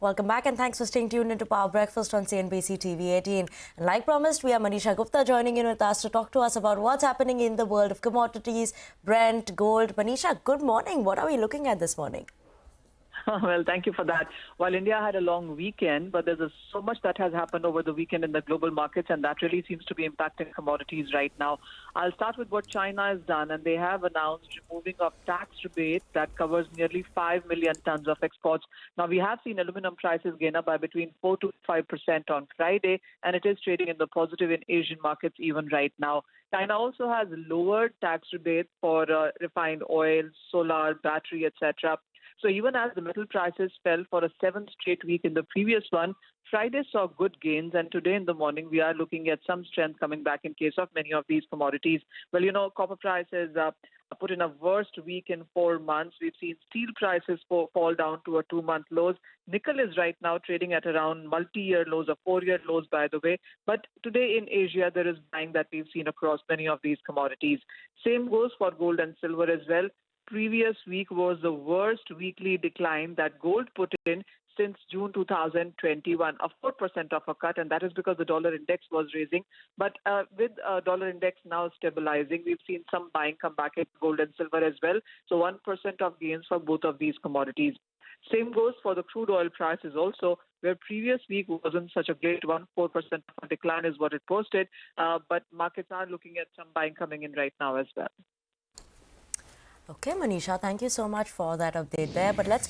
Welcome back and thanks for staying tuned into Power Breakfast on CNBC TV 18. And like promised, we have Manisha Gupta joining in with us to talk to us about what's happening in the world of commodities, Brent, gold. Manisha, good morning. What are we looking at this morning? Well, thank you for that. While India had a long weekend, but there's so much that has happened over the weekend in the global markets, and that really seems to be impacting commodities right now. I'll start with what China has done, and they have announced removing of tax rebate that covers nearly 5 million tons of exports. Now, we have seen aluminum prices gain up by between 4 to 5% on Friday, and it is trading in the positive in Asian markets even right now. China also has lowered tax rebates for refined oil, solar, battery, etc. So even as the metal prices fell for a seventh straight week in the previous one, Friday saw good gains, and today in the morning we are looking at some strength coming back in case of many of these commodities. Well, copper prices put in a worst week in 4 months. We've seen steel prices fall down to a 2-month lows. Nickel is right now trading at around multi-year lows or 4-year lows, by the way. But today in Asia, there is buying that we've seen across many of these commodities. Same goes for gold and silver as well. Previous week was the worst weekly decline that gold put in since June 2021, a 4% of a cut, and that is because the dollar index was raising. But with dollar index now stabilizing, we've seen some buying come back in gold and silver as well. So 1% of gains for both of these commodities. Same goes for the crude oil prices also, where previous week wasn't such a great one. 4% of a decline is what it posted, but markets are looking at some buying coming in right now as well. Okay, Manisha, thank you so much for that update there. But let's